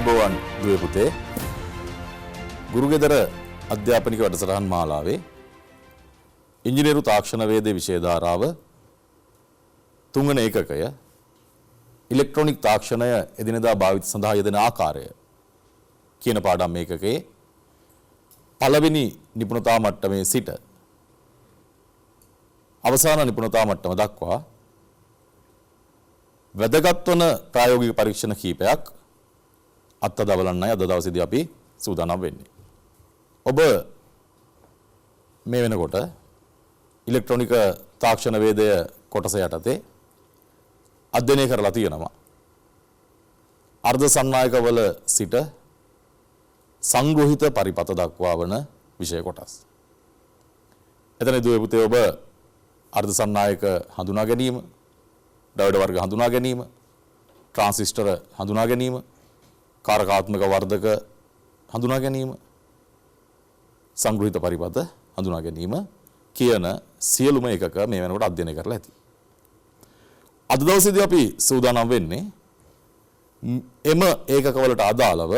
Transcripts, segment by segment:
අයිබෝවන් දුවේ පුතේ ගුරුගෙදර අධ්‍යාපනික වැඩසටහන් මාලාවේ ඉංජිනේරු තාක්ෂණ වේද විෂය ධාරාව තුන්වන ඒකකය ඉලෙක්ට්‍රොනික තාක්ෂණය එදිනෙදා භාවිත සඳහා යෙදෙන ආකාරය කියන පාඩම් ඒකකයේ පළවෙනි නිපුණතා මට්ටමේ සිට අවසාන නිපුණතා මට්ටම දක්වා වැදගත් වන ප්‍රායෝගික පරීක්ෂණ කීපයක් අත්දවලන්නයි අද දවසේදී අපි සූදානම් වෙන්නේ. ඔබ මේ වෙනකොට ඉලෙක්ට්‍රොනික තාක්ෂණ වේදය කොටස යටතේ අධ්‍යයනය කරලා තියෙනවා. අර්ධ සන්නායකවල සිට සංග්‍රහිත පරිපත දක්වා වන විෂය කොටස්. එතන දුවේ පුතේ ඔබ අර්ධ සන්නායක හඳුනා ගැනීම, ඩයෝඩ වර්ග හඳුනා ගැනීම, ට්‍රාන්සිස්ටර් හඳුනා ගැනීම, කාරකාත්මක වර්ධක හඳුනා ගැනීම, සංග්‍රහිත පරිපත හඳුනා ගැනීම කියන සියලුම එකක මේ වෙනකොට අධ්‍යයනය කරලා ඇති. අද දවසේදී අපි සූදානම් වෙන්නේ එම ඒකකවලට අදාළව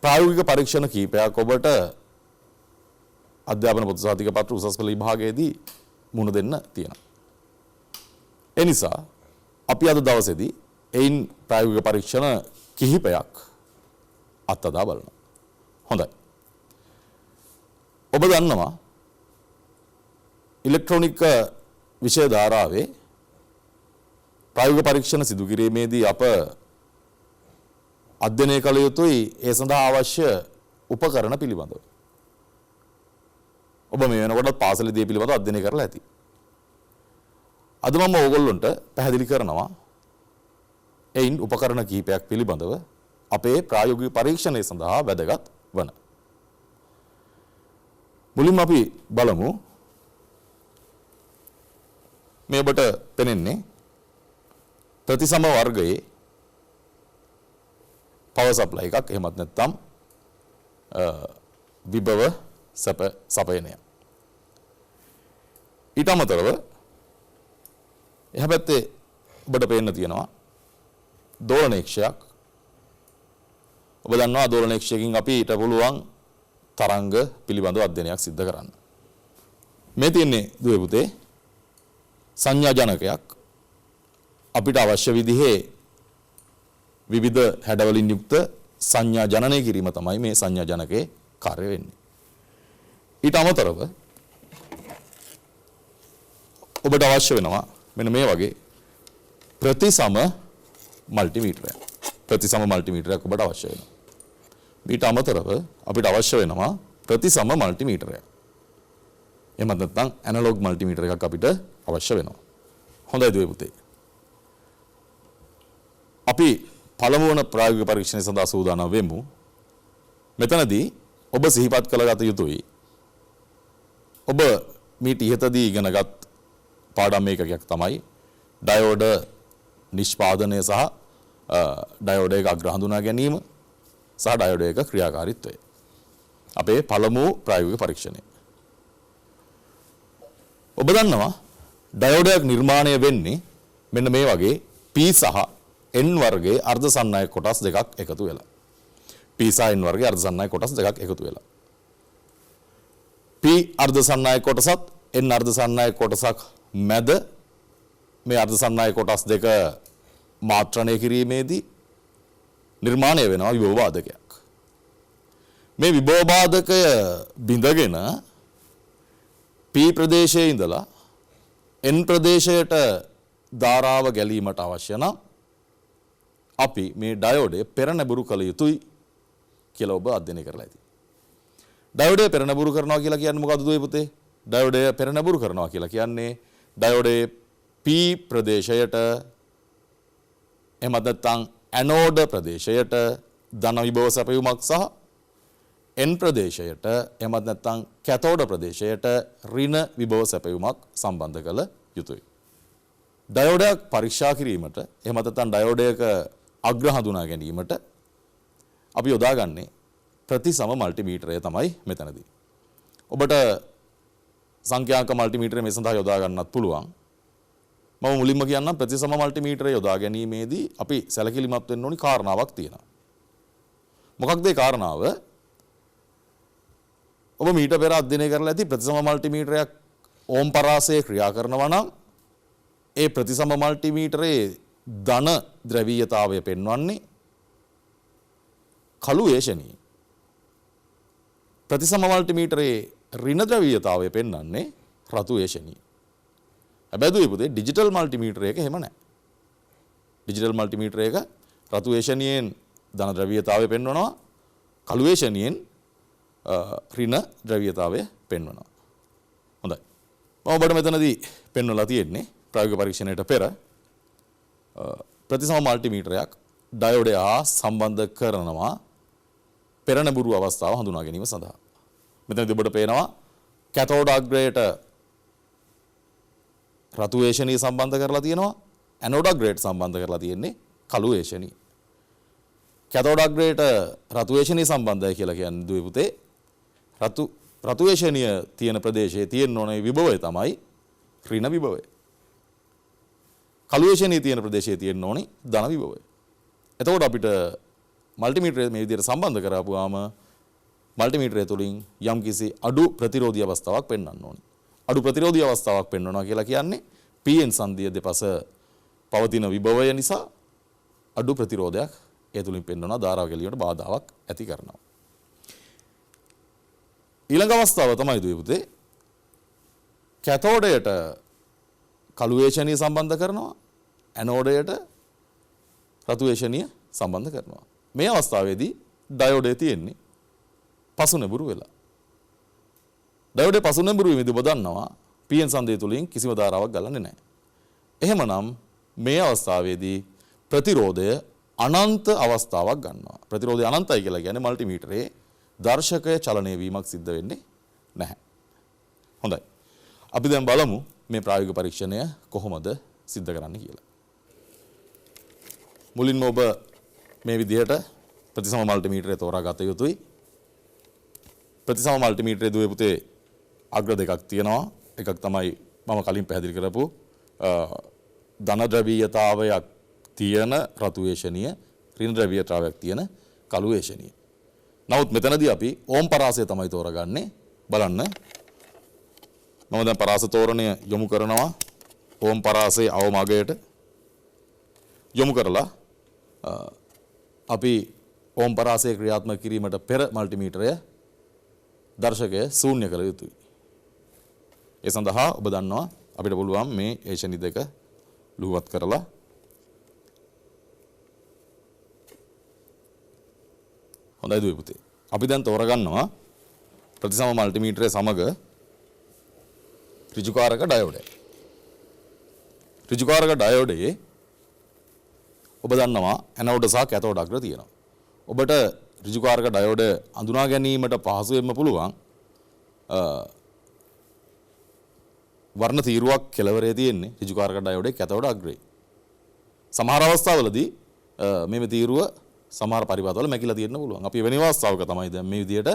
ප්‍රායෝගික පරීක්ෂණ කීපයක් ඔබට අධ්‍යාපන පොතු සහතික පත්‍ර උසස් පෙළ විභාගයේදී මුහුණ දෙන්න තියෙනවා. ඒ නිසා අපි අද දවසේදී එයින් ප්‍රායෝගික පරීක්ෂණ කිහිපයක් අත්දැක බලනවා. හොඳයි. ඔබ දන්නවා ඉලෙක්ට්‍රොනික විෂය ධාරාවේ ප්‍රායෝගික පරීක්ෂණ සිදු කිරීමේදී අප අධ්‍යයනය කළ යුතුයි ඒ සඳහා අවශ්‍ය උපකරණ පිළිබඳව. ඔබ මේ වෙනකොට පාසලේදී පිළිබඳව අධ්‍යයනය කරලා ඇති. අද මම ඕගොල්ලන්ට පැහැදිලි කරනවා එයින් උපකරණ කිහිපයක් පිළිබඳව අපේ ප්‍රායෝගික පරීක්ෂණය සඳහා වැදගත් වන. මුලින්ම අපි බලමු මේ ඔබට පෙනෙන්නේ ප්‍රතිසම වර්ගයේ පවර් සප්ලයි එකක්, එහෙමත් නැත්නම් විභව සපයනය. ඊට අමතරව එහා පැත්තේ ඔබට පේන්න තියෙනවා දෝලනේක්ෂයක්. ඔබ දන්නවා දෝලනේක්ෂයකින් අපිට පුළුවන් තරංග පිළිබඳව අධ්‍යයනයක් සිදු කරන්න. මේ තියෙන්නේ දුවේ පුතේ සංඥා ජනකයක්. අපිට අවශ්‍ය විදිහේ විවිධ හැඩවලින් යුක්ත සංඥා ජනනය කිරීම තමයි මේ සංඥා ජනකයේ කාර්ය වෙන්නේ. ඊට අමතරව ඔබට අවශ්‍ය වෙනවා මෙන්න මේ වගේ ප්‍රතිසම මල්ටිමීටරයක්. ප්‍රතිසම මල්ටිමීටරයක් ඔබට අවශ්‍ය වෙනවා. ඊට අමතරව අපිට අවශ්‍ය වෙනවා ප්‍රතිසම මල්ටිමීටරයක්. එහෙම නැත්නම් ඇනලොග් මල්ටිමීටර එකක් අපිට අවශ්‍ය වෙනවා. හොඳයි දුවේ පුතේ. අපි පළමු වන ප්‍රායෝගික පරීක්ෂණය සඳහා සූදානම් වෙමු. මෙතනදී ඔබ සිහිපත් කළගත යුතුයි ඔබ මීට ඉහතදී ඉගෙනගත් පාඩම් ඒකකයක් තමයි ඩයෝඩ නිෂ්පාදනය සහ ඩයෝඩ එක අග්‍ර හඳුනා ගැනීම සහ ඩයෝඩ එක ක්‍රියාකාරීත්වය. අපේ පළමු ප්‍රායෝගික පරීක්ෂණය. ඔබ දන්නවා ඩයෝඩයක් නිර්මාණය වෙන්නේ මෙන්න මේ වගේ P සහ N වර්ගයේ අර්ධ සන්නායක කොටස් දෙකක් එකතු වෙලා. P සහ N වර්ගයේ අර්ධ සන්නායක කොටස් දෙකක් එකතු වෙලා. P අර්ධ සන්නායක කොටසත් N අර්ධ සන්නායක කොටසක් මැද මේ අර්ධ සන්නායක කොටස් දෙක මාත්‍රණය කිරීමේදී නිර්මාණය වෙනවා විභව බාධකයක්. මේ විභව බාධකය බිඳගෙන P ප්‍රදේශයේ ඉඳලා N ප්‍රදේශයට ධාරාව ගැලීමට අවශ්‍ය නම් අපි මේ ඩයෝඩය පෙරනැඹුරු කළ යුතුයි කියලා ඔබ අධ්‍යයනය කරලා ඇති. ඩයෝඩය පෙරනැඹුරු කරනවා කියලා කියන්නේ මොකද්ද දුවේ පුතේ? ඩයෝඩය පෙරනැඹුරු කරනවා කියලා කියන්නේ ඩයෝඩයේ P ප්‍රදේශයට එහෙමත් නැත්නම් ඇනෝඩ ප්‍රදේශයට ධන විභව සැපයුමක් සහ N ප්‍රදේශයට එහෙමත් නැත්නම් කැතෝඩ ප්‍රදේශයට ඍණ විභව සැපයුමක් සම්බන්ධ කළ යුතුයි. ඩයෝඩයක් පරීක්ෂා කිරීමට එහෙමත් නැත්නම් ඩයෝඩයක අග්‍ර හඳුනා ගැනීමට අපි යොදාගන්නේ ප්‍රතිසම මල්ටිමීටරය තමයි මෙතනදී. ඔබට සංඛ්‍යාංක මල්ටිමීටරය මේ සඳහා යොදා ගන්නත් පුළුවන්. මම මුලින්ම කියන්නම් ප්‍රතිසම මල්ටිමීටරය යොදා ගැනීමේදී අපි සැලකිලිමත් වෙන්න ඕනි කාරණාවක් තියෙනවා. මොකක්ද ඒ කාරණාව? ඔබ මීට පෙර අධ්‍යයනය කරලා ඇති ප්‍රතිසම මල්ටිමීටරයක් ඕම් පරාසයේ ක්‍රියා කරනවා නම් ඒ ප්‍රතිසම මල්ටිමීටරයේ ධන ද්‍රවීයතාවය පෙන්වන්නේ කළු ඒෂණී. ප්‍රතිසම මල්ටිමීටරයේ ඍණ ද්‍රවීයතාවය පෙන්වන්නේ රතු ඒෂණී. හැබැයි දුවේ පුතේ ඩිජිටල් මල්ටිමීටරයක එහෙම නැහැ. ඩිජිටල් මල්ටිමීටරයක රතු ඒෂණියෙන් ධන ද්‍රවීයතාවය පෙන්වනවා, කළු ඒෂණියෙන් ඍණ ද්‍රව්‍යතාවය පෙන්වනවා. හොඳයි. මම ඔබට මෙතනදී පෙන්වලා තියෙන්නේ ප්‍රායෝගික පරීක්ෂණයට පෙර ප්‍රතිසම මල්ටිමීටරයක් ඩයෝඩය හා සම්බන්ධ කරනවා පෙර නැඹුරු අවස්ථාව හඳුනා ගැනීම සඳහා. මෙතනදී ඔබට පේනවා කැතෝඩ් අග්‍රයට රතු ඒෂණිය සම්බන්ධ කරලා තියෙනවා, ඇනෝඩ් අග්‍රයට සම්බන්ධ කරලා තියෙන්නේ කළු ඒෂණිය. කැතෝඩ් අග්‍රයට රතු ඒෂණිය සම්බන්ධයි කියලා කියන්නේ දුවේ පුතේ රතු ඒෂණිය තියෙන ප්‍රදේශයේ තියෙන ඕනේ විභවය තමයි ඍණ විභවය. කළු ඒෂණිය තියෙන ප්‍රදේශයේ තියෙන ඕනේ ධන විභවය. එතකොට අපිට මල්ටිමීටරය මේ විදිහට සම්බන්ධ කරාපුවාම මල්ටිමීටරය තුලින් යම්කිසි අඩු ප්‍රතිරෝධී අවස්ථාවක් පෙන්වන්න ඕනේ. අඩු ප්‍රතිරෝධී අවස්ථාවක් පෙන්වනවා කියලා කියන්නේ PN සංදිය දෙපස පවතින විභවය නිසා අඩු ප්‍රතිරෝධයක් ඒ තුලින් පෙන්වනවා, ධාරාව ගැලීමට බාධාවක් ඇති කරනවා. ඊළඟ අවස්ථාව තමයි දුවේ පුතේ කැතෝඩයට කළු ඒෂණිය සම්බන්ධ කරනවා, ඇනෝඩයට රතු ඒෂණිය සම්බන්ධ කරනවා. මේ අවස්ථාවේදී ඩයෝඩය තියෙන්නේ පසු නැඹුරු වෙලා. ඩයෝඩේ පසු නැඹුරු වීමේදී ඔබ දන්නවා PN සංදේය තුලින් කිසිම ධාරාවක් ගලන්නේ නැහැ. එහෙමනම් මේ අවස්ථාවේදී ප්‍රතිරෝධය අනන්ත අවස්ථාවක් ගන්නවා. ප්‍රතිරෝධය අනන්තයි කියලා කියන්නේ මල්ටිමීටරයේ දර්ශකය චලනය වීමක් සිද්ධ වෙන්නේ නැහැ. හොඳයි. අපි දැන් බලමු මේ ප්‍රායෝගික පරීක්ෂණය කොහොමද සිද්ධ කරන්නේ කියලා. මුලින්ම ඔබ මේ විදිහට ප්‍රතිසම මල්ටිමීටරය තෝරා ගත යුතුයි. ප්‍රතිසම මල්ටිමීටරයේ දුවේ පුතේ අග්‍ර දෙකක් තියෙනවා. එකක් තමයි මම කලින් පැහැදිලි කරපු ධන ද්‍රවීයතාවයක් තියෙන රතු ඒෂණිය, ඍණ ද්‍රවීයතාවයක් තියෙන කළු ඒෂණිය. නමුත් මෙතනදී අපි ඕම් පරාසය තමයි තෝරගන්නේ. බලන්න. මම දැන් පරාස තෝරණය යොමු කරනවා ඕම් පරාසයේ අවම අගයට යොමු කරලා අපි ඕම් පරාසය ක්‍රියාත්මක කිරීමට පෙර මල්ටිමීටරය දර්ශකය ශූන්‍ය කළ යුතුයි. ඒ සඳහා ඔබ දන්නවා අපිට පුළුවන් මේ ඒෂණි දෙක ලුහුවත් කරලා හොඳයි දුවේ පුතේ. අපි දැන් තෝරගන්නවා ප්‍රතිසම මල්ටිමීටරය සමග ඍජුකාරක ඩයෝඩය. ඍජුකාරක ඩයෝඩයේ ඔබ දන්නවා ඇනෝඩ් සහ කැතෝඩ් අග්‍ර තියෙනවා. ඔබට ඍජුකාරක ඩයෝඩය අඳුනා ගැනීමට පහසුවෙන්ම පුළුවන් වර්ණ තීරුවක් කෙළවරේ තියෙන්නේ ඍජුකාරක ඩයෝඩයේ කැතෝඩ් අග්‍රේ. සමහර අවස්ථාවලදී මේ තීරුව සමහර පරිපාතවල මැකිලා තියෙන්න පුළුවන්. අපි වෙන අවස්ථාවක තමයි දැන් මේ විදිහට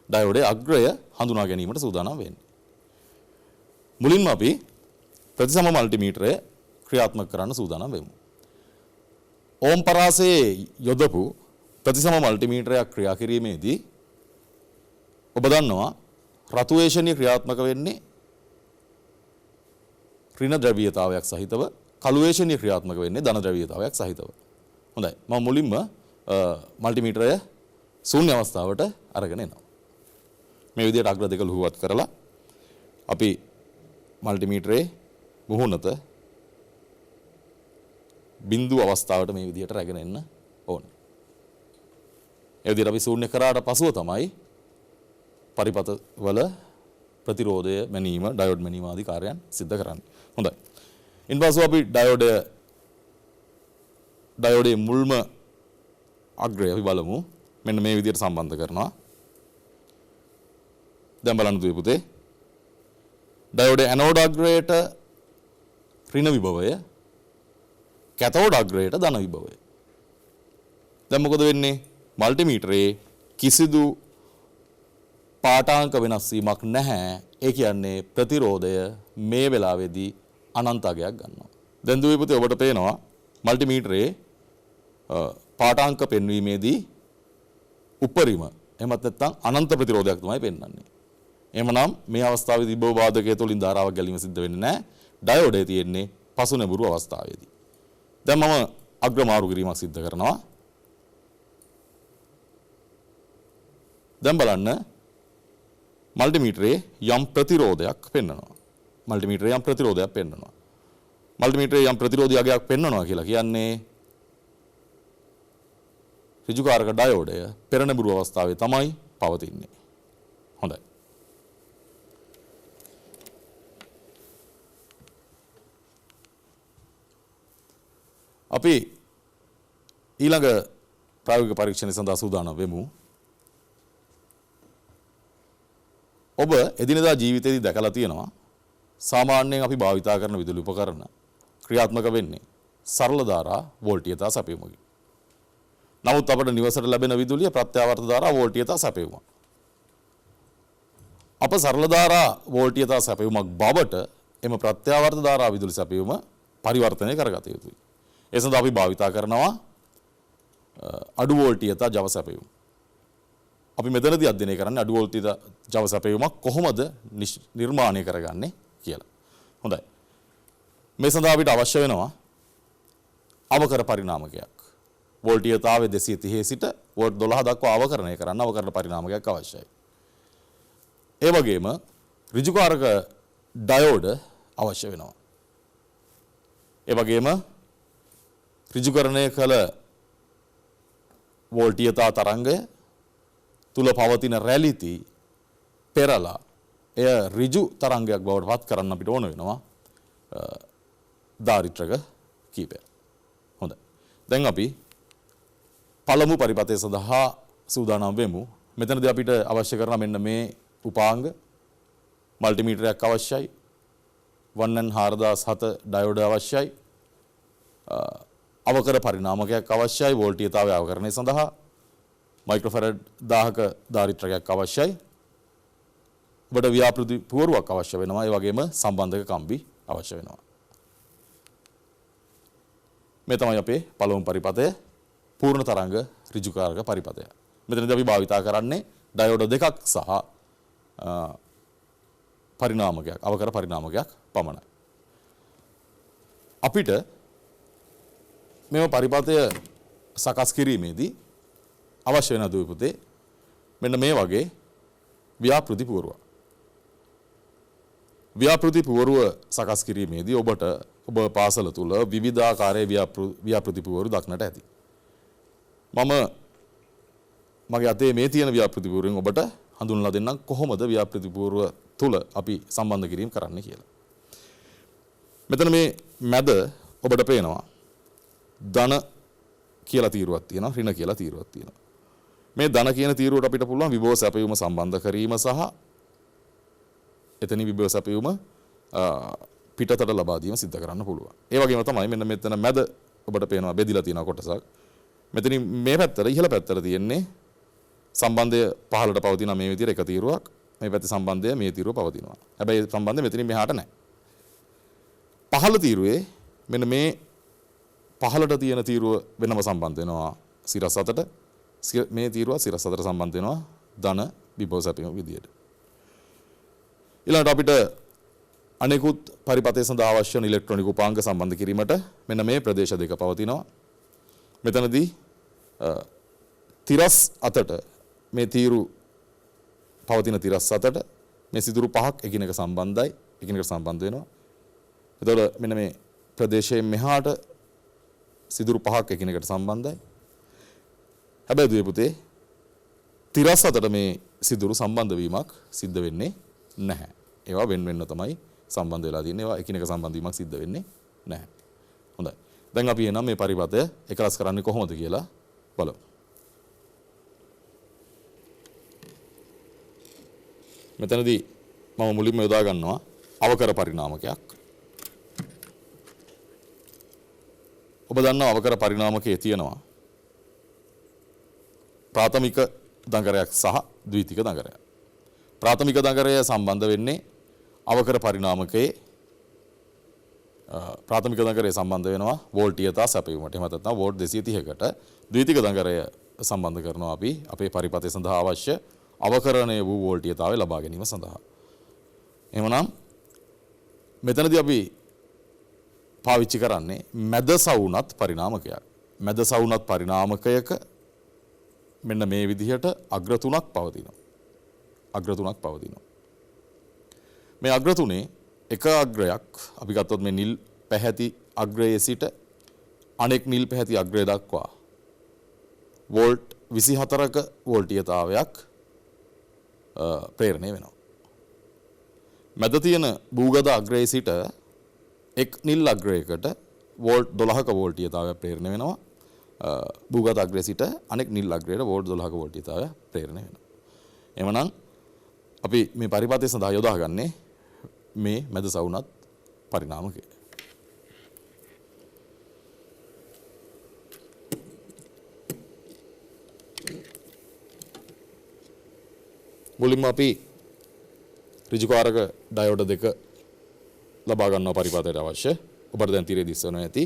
ඩයෝඩයේ අග්‍රය හඳුනා ගැනීමට සූදානම් වෙන්නේ. මුලින්ම අපි ප්‍රතිසම මල්ටිමීටරය ක්‍රියාත්මක කරන්න සූදානම් වෙමු. ඕම් පරාසයේ යොදපු ප්‍රතිසම මල්ටිමීටරයක් ක්‍රියා කිරීමේදී ඔබ දන්නවා රතු ඒෂණිය ක්‍රියාත්මක වෙන්නේ ඍණ ද්‍රවීයතාවයක් සහිතව, කළු ඒෂණිය ක්‍රියාත්මක වෙන්නේ ධන ද්‍රවීයතාවයක් සහිතව. හොඳයි. මම මුලින්ම මල්ටිමීටරය ශූන්‍ය අවස්ථාවට අරගෙන එනවා. මේ විදිහට අග්‍ර දෙක ලුහුවත් කරලා අපි මල්ටිමීටරේ මුහුණත බිඳු අවස්ථාවට මේ විදිහට රැගෙන එන්න ඕනේ. ඒ විදිහට අපි ශූන්‍ය කරාට පසුව තමයි පරිපත වල ප්‍රතිරෝධය මැනීම, ඩයෝඩ් මැනීම ආදී කාර්යයන් සිද්ධ කරන්නේ. හොඳයි. ඉන්පසු අපි ඩයෝඩයේ මුල්ම අග්‍රය අපි බලමු. මෙන්න මේ විදිහට සම්බන්ධ කරනවා. දැන් බලන්න දුවේ පුතේ. ඩයෝඩයේ ඇනෝඩ් අග්‍රයට ඍණ විභවය, කැතෝඩ් අග්‍රයට ධන විභවය. දැන් මොකද වෙන්නේ? මල්ටිමීටරේ කිසිදු පාඨාංක වෙනස් වීමක් නැහැ. ඒ කියන්නේ ප්‍රතිරෝධය මේ වෙලාවේදී අනන්ත අගයක් ගන්නවා. දැන් දුවේ පුතේ ඔබට පේනවා මල්ටිමීටරේ පාඨාංක පෙන්වීමේදී උපරිම එහෙමත් නැත්නම් අනන්ත ප්‍රතිරෝධයක් තමයි පෙන්වන්නේ. එහෙමනම් මේ අවස්ථාවේදී විභව වාදකය තුළින් ධාරාවක් ගැලීම සිද්ධ වෙන්නේ නැහැ. ඩයෝඩේ තියෙන්නේ පසු නැඹුරු අවස්ථාවේදී. දැන් මම අග්‍රමාරු කිරීමක් සිද්ධ කරනවා. දැන් බලන්න මල්ටිමීටරේ යම් ප්‍රතිරෝධයක් පෙන්වනවා. මල්ටිමීටරේ යම් ප්‍රතිරෝධයක් පෙන්වනවා. මල්ටිමීටරේ යම් ප්‍රතිරෝධයයක් පෙන්වනවා කියලා කියන්නේ ඍජුකාරක ඩයෝඩය පෙරනැඹුරු අවස්ථාවේ තමයි පවතින්නේ. හොඳයි. අපි ඊළඟ ප්‍රායෝගික පරීක්ෂණ සඳහා සූදානම් වෙමු. ඔබ එදිනෙදා ජීවිතයේදී දැකලා තියෙනවා සාමාන්‍යයෙන් අපි භාවිතා කරන විදුලි උපකරණ ක්‍රියාත්මක වෙන්නේ සරල ධාරා වෝල්ටීයතා සැපයුමකින්. නමුත් අපට නිවසට ලැබෙන විදුලිය ප්‍රත්‍යාවර්ත ධාරා වෝල්ටීයතා සැපයුමක්. අප සරල ධාරා වෝල්ටීයතා සැපයුමක් බවට එම ප්‍රත්‍යාවර්ත ධාරා විදුලි සැපයුම පරිවර්තනය කරගත යුතුයි. ඒ සඳහා අපි භාවිතා කරනවා අඩු වෝල්ටීයතා ජව සැපයුම. අපි මෙතනදී අධ්‍යයනය කරන්නේ අඩු වෝල්ටීයතා ජව සැපයුමක් කොහොමද නිර්මාණය කරගන්නේ කියලා. හොඳයි. මේ සඳහා අපිට අවශ්‍ය වෙනවා අවකර පරිණාමකයක්. වෝල්ටීයතාවය 230 සිට වෝල්ට් 12 දක්වා අවකරණය කරන්න අවකරණ පරිණාමකයක් අවශ්‍යයි. ඒ වගේම ඍජුකාරක ඩයෝඩ් අවශ්‍ය වෙනවා. ඒ වගේම ඍජුකරණය කළ වෝල්ටීයතා තරංගය තුල පවතින රැලිති පෙරලා එය ඍජු තරංගයක් බවට පත් කරන්න අපිට ඕන වෙනවා ධාරිත්‍රක කීපයක්. හොඳයි. දැන් අපි පළමු පරිපථය සඳහා සූදානම් වෙමු. මෙතනදී අපිට අවශ්‍ය කරන මෙන්න මේ උපාංග මල්ටිමීටරයක් අවශ්‍යයි. 1N4007 ඩයෝඩ් අවශ්‍යයි. අවකර පරිණාමකයක් අවශ්‍යයි වෝල්ටීයතාවය අවකරණය සඳහා. මයික්‍රෝෆැරඩ් 1000ක ධාරිත්‍රකයක් අවශ්‍යයි. ඔබට ව්‍යාපෘති පුවරුවක් අවශ්‍ය වෙනවා. ඒ වගේම සම්බන්ධක කම්බි අවශ්‍ය වෙනවා. මේ තමයි අපේ පළමු පරිපථය පූර්ණ තරංග ඍජුකාරක පරිපථය. මෙතනදී අපි භාවිතා කරන්නේ ඩයෝඩ් දෙකක් සහ පරිණාමකයක් අවකර පරිණාමකයක් පමණයි. අපිට මෙම පරිපථය සකස් කිරීමේදී අවශ්‍ය වෙන දුවේ පුතේ මෙන්න මේ වගේ ව්‍යාපෘති පුවරුවක්. ව්‍යාපෘති පුවරුව සකස් කිරීමේදී ඔබට ඔබ පාසල තුල විවිධාකාරයේ ව්‍යාපෘති පුවරු දක්නට ඇති. මම මගේ අතේ මේ තියෙන ව්‍යාපෘති පුවරුවෙන් ඔබට හඳුන්වලා දෙන්නම් කොහොමද ව්‍යාපෘති පුවරුව තුල අපි සම්බන්ධ කිරීම කරන්න කියලා. මෙතන මේ මැද ඔබට පේනවා ධන කියලා තීරුවක් තියෙනවා ඍණ කියලා තීරුවක් තියෙනවා. මේ ධන කියන තීරුවට අපිට පුළුවන් විභව සැපයුම සම්බන්ධ කිරීම සහ එතන විභව සැපයුම පිටතට ලබා දීම සිද්ධ කරන්න පුළුවන්. ඒ වගේම තමයි මෙන්න මෙතන මැද ඔබට පේනවා බෙදිලා තියෙන කොටසක්. මෙතනින් මේ පැත්තට ඉහළ පැත්තට තියෙන්නේ සම්බන්ධය පහළට පවතින මේ විදිහට එක තීරුවක්. මේ පැත්තේ සම්බන්ධය මේ තීරුව පවතිනවා. හැබැයි සම්බන්ධය මෙතනින් මෙහාට නැහැ. පහළ තීරුවේ මෙන්න මේ පහළට තියෙන තීරුව වෙනම සම්බන්ධ වෙනවා සිරස් අතට. මේ තීරුව සිරස් අතට සම්බන්ධ වෙනවා ධන විභව සැපයුම විදියට. ඊළඟට අපිට අනෙකුත් පරිපථය සඳහා අවශ්‍ය වන ඉලෙක්ට්‍රොනික උපාංග සම්බන්ධ කිරීමට මෙන්න මේ ප්‍රදේශ දෙක පවතිනවා. මෙතනදී තිරස් අතට මේ තීරු පවතින තිරස් අතට මේ සිදුරු පහක් එකිනෙක සම්බන්ධයි එකිනෙකට සම්බන්ධ වෙනවා. එතකොට මෙන්න මේ ප්‍රදේශයෙන් මෙහාට සිදුරු පහක් එකිනෙකට සම්බන්ධයි. හැබැයි දුවේ පුතේ තිරස් අතට මේ සිදුරු සම්බන්ධ වීමක් සිද්ධ වෙන්නේ නැහැ. ඒවා වෙන වෙනම තමයි සම්බන්ධ වෙලා තියෙන්නේ. ඒවා එකිනෙක සම්බන්ධ වීමක් සිද්ධ වෙන්නේ නැහැ. හොඳයි. දැන් අපි එනම් මේ පරිපථය එකලස් කරන්නේ කොහොමද කියලා බලමු. මෙතනදී මම මුලින්ම යොදා ගන්නවා අවකර පරිණාමකයක්. ඔබ දන්නවා අවකර පරිණාමකයේ තියෙනවා ප්‍රාථමික දඟරයක් සහ ද්විතීක දඟරයක්. ප්‍රාථමික දඟරය සම්බන්ධ වෙන්නේ අවකර පරිණාමකයේ ප්‍රාථමික දඟරය සම්බන්ධ වෙනවා වෝල්ටීයතා සැපයීමට. එහෙම නැත්නම් වෝල්ට් 230කට. ද්විතීක දඟරය සම්බන්ධ කරනවා අපි අපේ පරිපථය සඳහා අවශ්‍ය අවකරණය වූ වෝල්ටීයතාවය ලබා ගැනීම සඳහා. එහෙමනම් මෙතනදී අපි පාවිච්චි කරන්නේ මැද සවුනත් පරිණාමකයක්. මැද සවුනත් පරිණාමකයක මෙන්න මේ විදිහට අග්‍ර තුනක් පවතිනවා. අග්‍ර තුනක් පවතිනවා. මේ අග්‍ර තුනේ එක අග්‍රයක් අපි ගත්තොත් මේ නිල් පැහැති අග්‍රයේ සිට අනෙක් නිල් පැහැති අග්‍රය දක්වා වෝල්ට් 24ක වෝල්ටීයතාවයක් ප්‍රේරණය වෙනවා. මැද තියෙන භූගත අග්‍රයේ සිට එක් නිල් අග්‍රයකට වෝල්ට් 12ක වෝල්ටීයතාවයක් ප්‍රේරණය වෙනවා. භූගත අග්‍රයේ සිට අනෙක් නිල් අග්‍රයට වෝල්ට් 12ක වෝල්ටීයතාවයක් ප්‍රේරණය වෙනවා. එhmenan අපි මේ පරිපථය සඳහා යොදාගන්නේ මේ මැද සවුනත් පරිණාමකය. මුලින්ම අපි ඍජුකාරක ඩයෝඩ දෙක ලබා ගන්නවා පරිපථයට අවශ්‍ය. ඔබට දැන් තිරේ දිස්වනවා ඇති.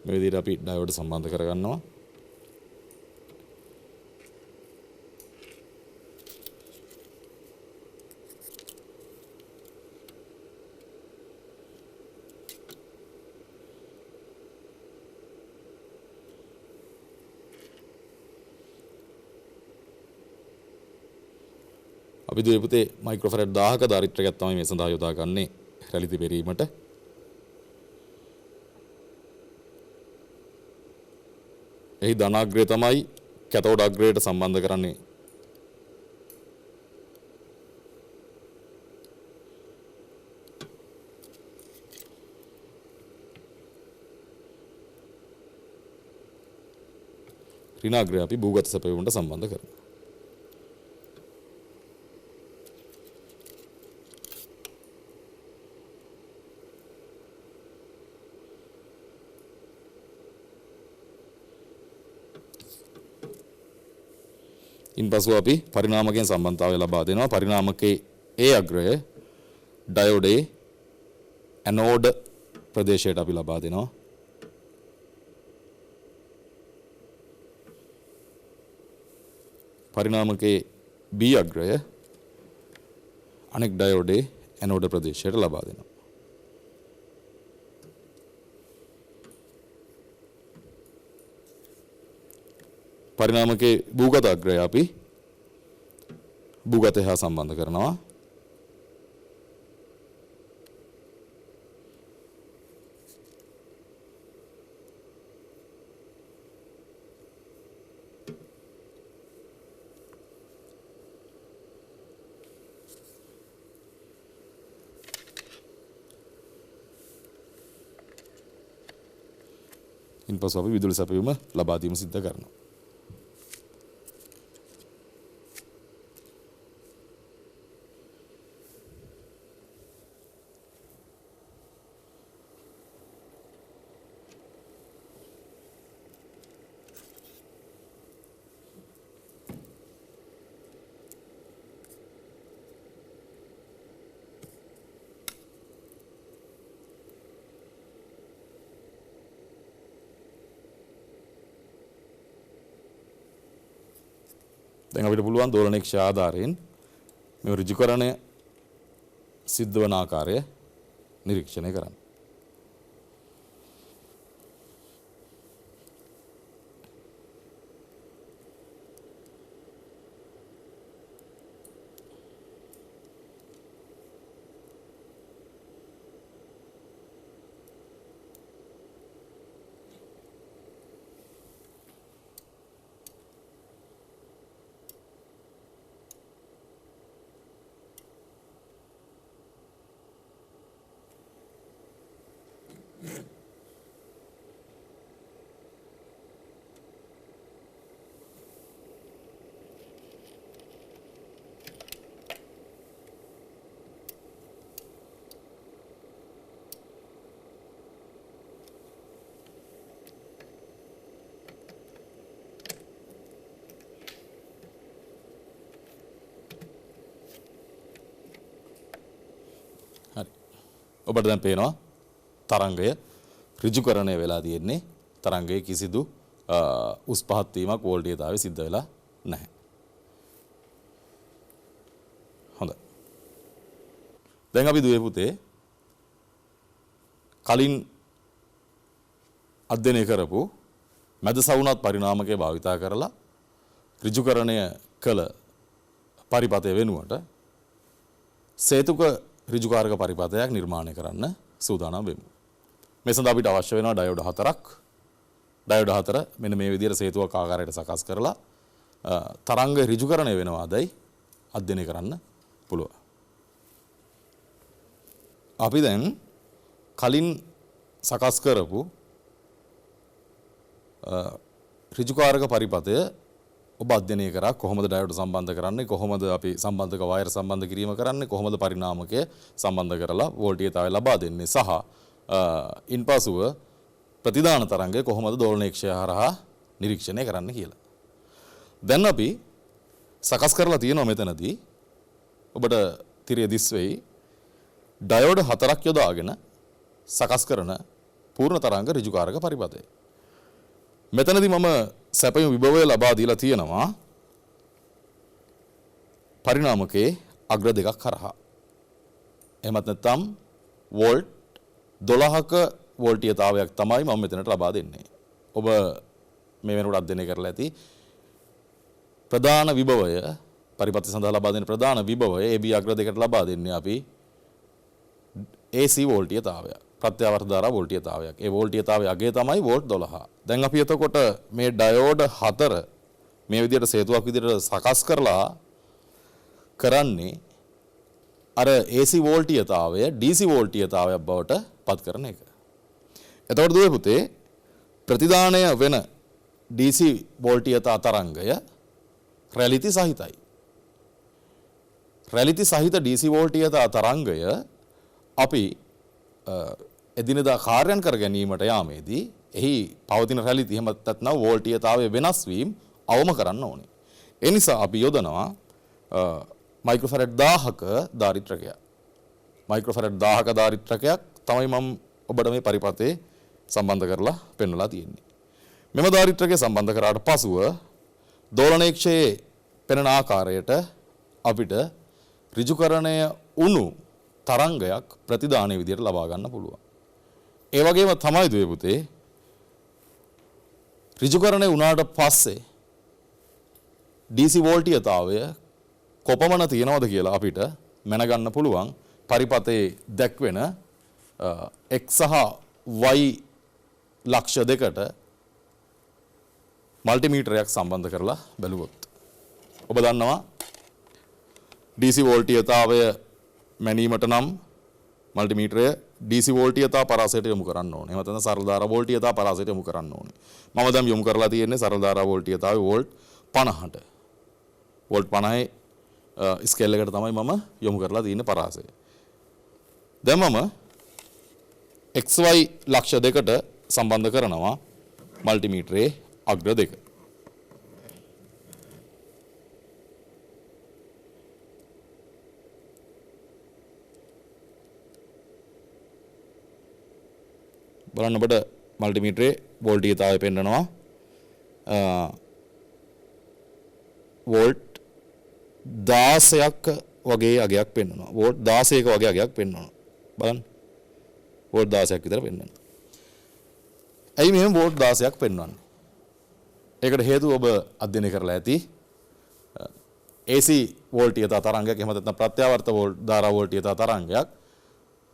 මේ විදිහට අපි ඩයෝඩ් සම්බන්ධ කරගන්නවා. අපි දුවේ පුතේ මයික්‍රෝෆැරඩ් 1000ක දාරිත්‍රයක් තමයි මේ සඳහා යොදාගන්නේ රැලිති පෙරීමට. එහි ධනාග්‍රය තමයි කැතෝඩ අග්‍රයට සම්බන්ධ කරන්නේ. ඍණාග්‍රය අපි භූගත සැපයුමට සම්බන්ධ කරනවා. ඉන්පසු අපි පරිණාමකයෙන් සම්බන්ධතාවය ලබා දෙනවා. පරිණාමකයේ A අග්‍රය ඩයෝඩේ ඇනෝඩ් ප්‍රදේශයට අපි ලබා දෙනවා. පරිණාමකයේ B අග්‍රය අනෙක් ඩයෝඩේ ඇනෝඩ් ප්‍රදේශයට ලබා දෙනවා. පරිණාමකයේ භූගත අග්‍රය අපි භූගතය හා සම්බන්ධ කරනවා. ඉන්පසු අපි විදුලි සැපයුම ලබා දීම සිද්ධ කරනවා. දැන් අපිට පුළුවන් දෝලනයක්ෂ ආධාරයෙන් මේ ඍජුකරණය සිද්ධ වන ආකාරය නිරීක්ෂණය කරන්න. ඔබට දැන් පේනවා තරංගය ඍජුකරණය වෙලා තියෙන්නේ. තරංගයේ කිසිදු උස් පහත් වීමක් වෝල්ටීයතාවයේ සිද්ධ වෙලා නැහැ. හොඳයි. දැන් අපි දුවේ පුතේ කලින් අධ්‍යයනය කරපු මැද සවුනත් පරිණාමකය භාවිතා කරලා ඍජුකරණය කළ පරිපථය වෙනුවට සේතුක ඍජුකාරක පරිපථයක් නිර්මාණය කරන්න සූදානම් වෙමු. මේ සඳහා අපිට අවශ්‍ය වෙනවා ඩයෝඩ් 4ක්. ඩයෝඩ් 4 මෙන්න මේ විදිහට සේතුවක් ආකාරයට සකස් කරලා තරංග ඍජුකරණය වෙනවාදයි අධ්‍යයනය කරන්න පුළුවන්. අපි දැන් කලින් සකස් කරපු ඍජුකාරක පරිපථය ඔබ අධ්‍යයනය කරා කොහොමද ඩයෝඩ් සම්බන්ධ කරන්නේ, කොහොමද අපි සම්බන්ධක වයර් සම්බන්ධ කිරීම කරන්නේ, කොහොමද පරිණාමකය සම්බන්ධ කරලා වෝල්ටීයතාවය ලබා දෙන්නේ සහ ඉන්පසුව ප්‍රතිදාන තරංගය කොහොමද දෝලනයක්ෂය හරහා නිරීක්ෂණය කරන්න කියලා. දැන් අපි සකස් කරලා තියෙනවා මෙතනදී ඔබට තිරය දිස් වෙයි ඩයෝඩ් 4ක් යොදාගෙන සකස් කරන පූර්ණ තරංග ඍජුකාරක පරිපථය. මෙතනදී මම සැපයුම් විභවය ලබා දීලා තියෙනවා පරිණාමකයේ අග්‍ර දෙකක් හරහා. එහෙමත් නැත්නම් වෝල්ට් 12ක වෝල්ටීයතාවයක් තමයි මම මෙතනට ලබා දෙන්නේ. ඔබ මේ වෙනකොට අධ්‍යයනය කරලා ඇති ප්‍රධාන විභවය පරිපථය සඳහා ලබා දෙන ප්‍රධාන විභවය AB අග්‍ර දෙකට ලබා දෙන්නේ අපි AC වෝල්ටීයතාවය. ප්‍රත්‍යාවර්ත ධාරා වෝල්ටීයතාවයක්. ඒ වෝල්ටීයතාවයේ අගය තමයි වෝල්ට් 12. දැන් අපි එතකොට මේ ඩයෝඩ් 4 මේ විදිහට සේතුවක් විදිහට සකස් කරලා කරන්නේ අර AC වෝල්ටීයතාවය DC වෝල්ටීයතාවයක් බවට පත් කරන එක. එතකොට දුවේ පුතේ ප්‍රතිදානය වෙන DC වෝල්ටීයතා තරංගය රැලිති සහිතයි. රැලිති සහිත DC වෝල්ටීයතා තරංගය අපි එදිනෙදා කාර්යයන් කර ගැනීමට යාමේදී එහි පවතින රැලිති එහෙම නැත්නම් වෝල්ටීයතාවයේ වෙනස් වීම අවම කරන්න ඕනේ. ඒ නිසා අපි යොදනවා මයික්‍රෝෆැරඩ් 1000ක දාරිත්‍රකයක්. මයික්‍රෝෆැරඩ් 1000ක දාරිත්‍රකයක් තමයි මම ඔබට මේ පරිපථයේ සම්බන්ධ කරලා පෙන්වලා තියෙන්නේ. මෙම දාරිත්‍රකය සම්බන්ධ කරාට පසුව දෝලනයක්ෂයේ පෙනෙන ආකාරයට අපිට ඍජුකරණය වුණු තරංගයක් ප්‍රතිදානයේ විදිහට ලබා ගන්න පුළුවන්. ඒ වගේම තමයි දුවේ පුතේ ඍජුකරණය වුණාට පස්සේ DC වෝල්ටීයතාවය කොපමණ තියෙනවද කියලා අපිට මැනගන්න පුළුවන් පරිපථයේ දැක්වෙන x සහ y ලක්ෂ දෙකට මල්ටිමීටරයක් සම්බන්ධ කරලා බැලුවොත්. ඔබ දන්නවා DC වෝල්ටීයතාවය මැනීමට නම් මල්ටිමීටරය DC වෝල්ටීයතා පරාසයට යොමු කරන්න ඕනේ. එහෙම නැත්නම් සරල ධාරා වෝල්ටීයතා පරාසයට යොමු කරන්න ඕනේ. මම දැන් යොමු කරලා තියෙන්නේ සරල ධාරා වෝල්ටීයතාවේ වෝල්ට් 50ට. වෝල්ට් 50 ස්කේල් එකට තමයි මම යොමු කරලා තියෙන්නේ පරාසය. දැන් මම XY ලක්ෂ දෙකට සම්බන්ධ කරනවා මල්ටිමීටරයේ අග්‍ර දෙක. බලන්න ඔබට මල්ටිමීටරයේ වෝල්ටීයතාවය පෙන්නනවා වෝල්ට් 16ක් වගේ අගයක් පෙන්වනවා. වෝල්ට් 16ක වගේ අගයක් පෙන්වනවා. බලන්න. වෝල්ට් 16ක් විතර පෙන්වනවා. ඇයි මෙහෙම වෝල්ට් 16ක් පෙන්වන්නේ? ඒකට හේතුව ඔබ අධ්‍යයනය කරලා ඇති AC වෝල්ටීයතා තරංගයක් එහෙම නැත්නම් ප්‍රත්‍යාවර්ත ධාරා වෝල්ටීයතා තරංගයක්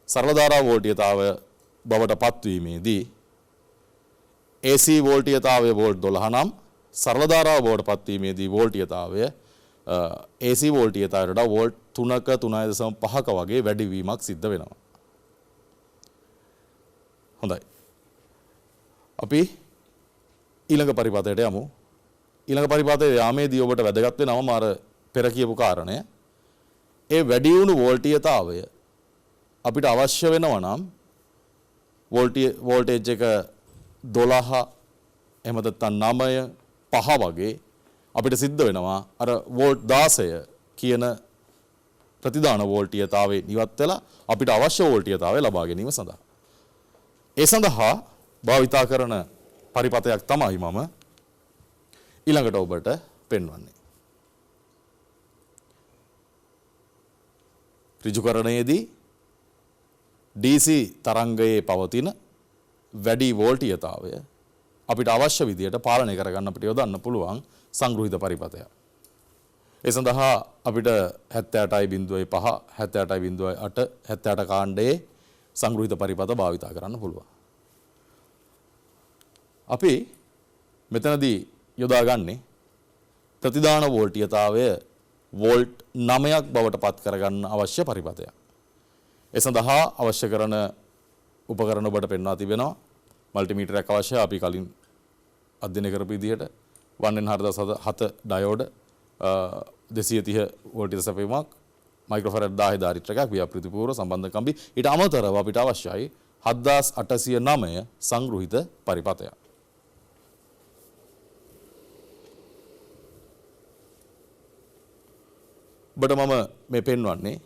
සරල ධාරා වෝල්ටීයතාවය බවට පත්වීමේදී AC වෝල්ටීයතාවය වෝල්ට් 12 නම් සරල ධාරාව බවට පත්වීමේදී වෝල්ටීයතාවය AC වෝල්ටීයතාවයට වඩා වෝල්ට් 3ක 3.5ක වගේ වැඩිවීමක් සිද්ධ වෙනවා. හොඳයි. අපි ඊළඟ පරිපථයට යමු. ඊළඟ පරිපථයේ යාමේදී ඔබට වැදගත් වෙනවම අර පෙර කියපු කාරණය. ඒ වැඩි වුණු වෝල්ටීයතාවය අපිට අවශ්‍ය වෙනවා නම් වෝල්ටේජ් එක 12 එහෙම නැත්නම් 9 5 වගේ අපිට සිද්ධ වෙනවා අර වෝල්ට් 16 කියන ප්‍රතිදාන වෝල්ටීයතාවයේ ඉවත් වෙලා අපිට අවශ්‍ය වෝල්ටීයතාවය ලබා ගැනීම සඳහා. ඒ සඳහා භාවිතා කරන පරිපථයක් තමයි මම ඊළඟට ඔබට පෙන්වන්නේ. ඍජුකරණයේදී DC තරංගයේ පවතින වැඩි වෝල්ටීයතාවය අපිට අවශ්‍ය විදියට පාලනය කරගන්න අපිට යොදන්න පුළුවන් සංග්‍රහිත පරිපථයක්. ඒ සඳහා අපිට 78.5 78.8 78 කාණ්ඩයේ සංග්‍රහිත පරිපථ භාවිතා කරන්න පුළුවන්. අපි මෙතනදී යොදාගන්නේ ප්‍රතිදාන වෝල්ටීයතාවය වෝල්ට් 9ක් බවට පත් කරගන්න අවශ්‍ය පරිපථයක්. ඒ සඳහා අවශ්‍ය කරන උපකරණ ඔබට පෙන්වා තිබෙනවා. මල්ටිමීටරයක් අවශ්‍යයි. අපි කලින් අධ්‍යයනය කරපු විදිහට 1N47 ඩයෝඩ් 230 වෝල්ටීය සැපයීමක් මයික්‍රෝෆැරඩ් 1000 ධාරිත්‍රකයක් ව්‍යාපෘතිපූර්ව සම්බන්ධ කම්බි ඊට අමතරව අපිට අවශ්‍යයි 7809 සංග්‍රහිත පරිපථයක්. ඔබට මම මේ පෙන්වන්නේ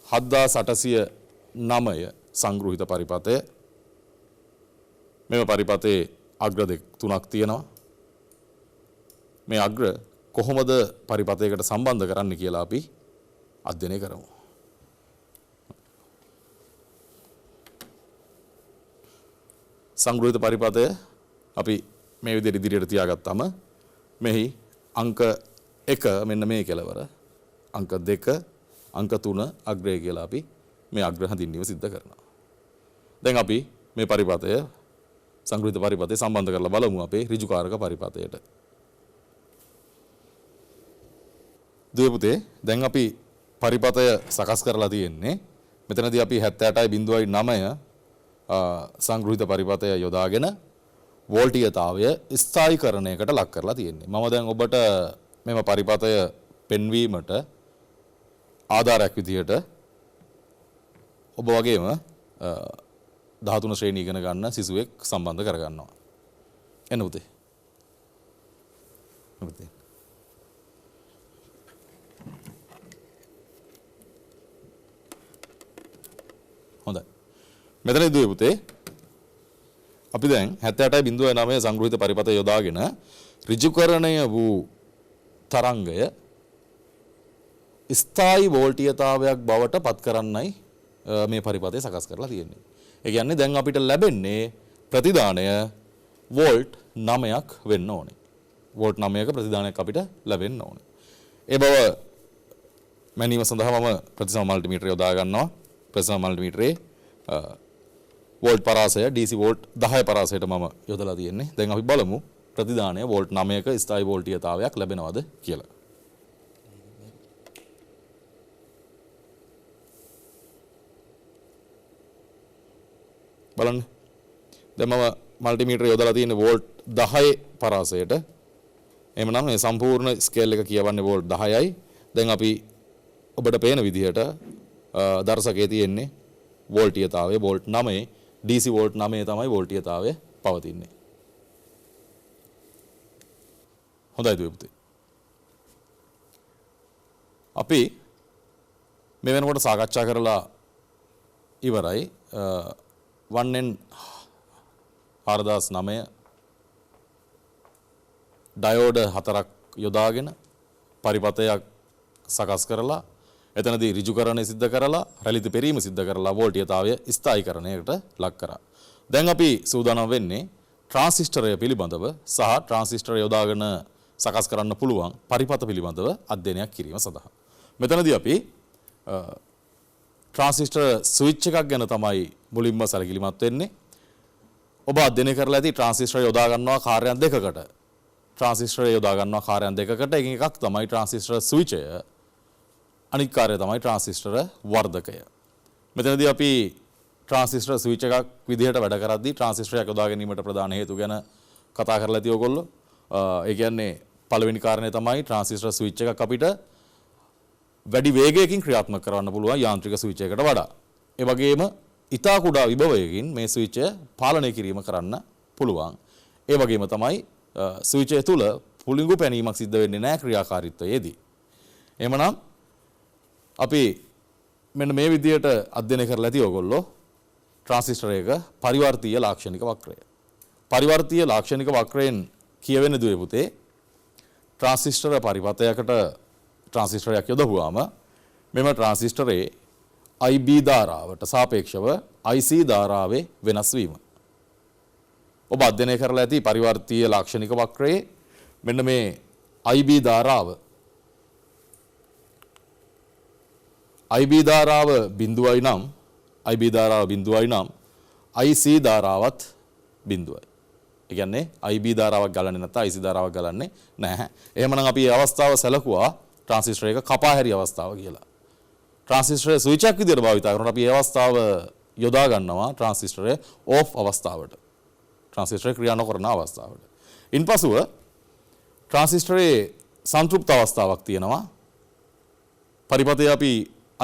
7809 සංග්‍රහිත පරිපථය. මෙම පරිපථයේ අග්‍ර තුනක් තියෙනවා. මේ අග්‍ර කොහොමද පරිපථයකට සම්බන්ධ කරන්න කියලා අපි අධ්‍යයනය කරමු. සංග්‍රහිත පරිපථය අපි මේ විදිහට ඉදිරියට තියාගත්තම මෙහි අංක 1 මෙන්න මේ කෙලවර, අංක 2, අංක 3 අග්‍රය කියලා අපි මේ අග්‍ර හඳුන්වීම සිද්ධ කරනවා. දැන් අපි මේ පරිපථය සංග්‍රහිත පරිපථය සම්බන්ධ කරලා බලමු අපේ ඍජුකාරක පරිපථයට. දුවේ පුතේ දැන් අපි පරිපථය සකස් කරලා තියෙන්නේ. මෙතනදී අපි 78.9 සංග්‍රහිත පරිපථය යොදාගෙන වෝල්ටීයතාවය ස්ථායීකරණයකට ලක් කරලා තියෙන්නේ. මම දැන් ඔබට මෙම පරිපථය පෙන්වීමට ආධාරයක් විදිහට ඔබ වගේම 13 ශ්‍රේණිය ඉගෙන ගන්න සිසුවෙක් සම්බන්ධ කරගන්නවා. එන්න පුතේ. පුතේ. හොඳයි. මෙතනදී දුවේ පුතේ අපි දැන් 78.9 සංග්‍රහිත පරිපථය යොදාගෙන ඍජුකරණය වූ තරංගය ස්ථායි වෝල්ටීයතාවයක් බවට පත් කරන්නයි මේ පරිපථය සකස් කරලා තියෙන්නේ. ඒ කියන්නේ දැන් අපිට ලැබෙන්නේ ප්‍රතිදානය වෝල්ට් 9ක් වෙන්න ඕනේ. වෝල්ට් 9ක ප්‍රතිදානයක් අපිට ලැබෙන්න ඕනේ. ඒ බව මැනීම සඳහා මම ප්‍රතිසම මල්ටිමීටරය යොදා ගන්නවා. ප්‍රතිසම මල්ටිමීටරේ වෝල්ට් පරාසය DC වෝල්ට් 10 පරාසයට මම යොදලා තියෙන්නේ. දැන් අපි බලමු ප්‍රතිදානය වෝල්ට් 9ක ස්ථායි වෝල්ටීයතාවයක් ලැබෙනවද කියලා. බලන්න. දැන් මම මල්ටිමීටරය යොදලා තියෙන්නේ වෝල්ට් 10 පරාසයට. එහෙමනම් මේ සම්පූර්ණ ස්කේල් එක කියවන්නේ වෝල්ට් 10යි. දැන් අපි ඔබට පේන විදිහට දර්ශකයේ තියෙන්නේ වෝල්ටීයතාවය වෝල්ට් 9 DC වෝල්ට් 9 තමයි වෝල්ටීයතාවය පවතින්නේ. හොඳයි දුවේ පුතේ. අපි මේ වෙනකොට සාකච්ඡා කරලා ඉවරයි 1N 4009 ඩයෝඩ් 4ක් යොදාගෙන පරිපථයක් සකස් කරලා එතනදී ඍජුකරණය සිද්ධ කරලා රැලිත පෙරීම සිද්ධ කරලා වෝල්ටීයතාවය ස්ථායීකරණයකට ලක් කරා. දැන් අපි සූදානම් වෙන්නේ ට්‍රාන්සිස්ටරය පිළිබඳව සහ ට්‍රාන්සිස්ටරය යොදාගෙන සකස් කරන්න පුළුවන් පරිපථ පිළිබඳව අධ්‍යයනයක් කිරීම සඳහා. මෙතනදී අපි ට්‍රාන්සිස්ටර් ස්විච් එකක් ගැන තමයි මුලින්ම සැලකිලිමත් වෙන්නේ. ඔබ අධ්‍යයනය කරලා ඇති ට්‍රාන්සිස්ටර් යොදා ගන්නවා කාර්යයන් දෙකකට. ට්‍රාන්සිස්ටර් යොදා ගන්නවා කාර්යයන් දෙකකට. එකින් එකක් තමයි ට්‍රාන්සිස්ටර් ස්විචය. අනිත් කාර්යය තමයි ට්‍රාන්සිස්ටර් වර්ධකය. මෙතනදී අපි ට්‍රාන්සිස්ටර් ස්විච් එකක් විදිහට වැඩ කරද්දී ට්‍රාන්සිස්ටරයක් යොදා ගැනීමට ප්‍රධාන හේතු ගැන කතා කරලා ඇති ඔයගොල්ලෝ. ඒ කියන්නේ පළවෙනි කාරණේ තමයි ට්‍රාන්සිස්ටර් ස්විච් එකක් අපිට වැඩි වේගයකින් ක්‍රියාත්මක කරන්න පුළුවන් යාන්ත්‍රික ස්විච් එකකට වඩා. ඒ වගේම ඉතා කුඩා විභවයකින් මේ ස්විචය පාලනය කිරීම කරන්න පුළුවන්. ඒ වගේම තමයි ස්විචය තුල පුළිඟු පැනීමක් සිද්ධ වෙන්නේ නැහැ ක්‍රියාකාරීත්වයේදී. එහෙමනම් අපි මෙන්න මේ විදිහට අධ්‍යයනය කරලා ඇති ඔයගොල්ලෝ ට්‍රාන්සිස්ටරයක පරිවර්තීය ලාක්ෂණික වක්‍රය. පරිවර්තීය ලාක්ෂණික වක්‍රයෙන් කියවෙන දුවේ පුතේ ට්‍රාන්සිස්ටර පරිපථයකට ට්‍රාන්සිස්ටරයක් යොදවුවාම මෙම ට්‍රාන්සිස්ටරේ IB ධාරාවට සාපේක්ෂව IC ධාරාවේ වෙනස් වීම. ඔබ අධ්‍යයනය කරලා ඇති පරිවර්තීය ලාක්ෂණික වක්‍රයේ මෙන්න මේ IB ධාරාව බිඳුවයි නම් IB ධාරාව බිඳුවයි නම් IC ධාරාවත් බිඳුවයි. ඒ කියන්නේ IB ධාරාවක් ගලන්නේ නැත්නම් IC ධාරාවක් ගලන්නේ නැහැ. එහෙමනම් අපි මේ අවස්ථාව සැලකුවා ට්‍රාන්සිස්ටරයක කපා හැරි අවස්ථාව කියලා. ට්‍රාන්සිස්ටරය ස්විච් එකක් විදිහට භාවිත කරනකොට අපි මේ අවස්ථාව යොදා ගන්නවා ට්‍රාන්සිස්ටරය ඕෆ් අවස්ථාවට. ට්‍රාන්සිස්ටරය ක්‍රියා නොකරන අවස්ථාවට. ඉන්පසුව ට්‍රාන්සිස්ටරයේ සංතෘප්ත අවස්ථාවක් තියෙනවා. පරිපථයේ අපි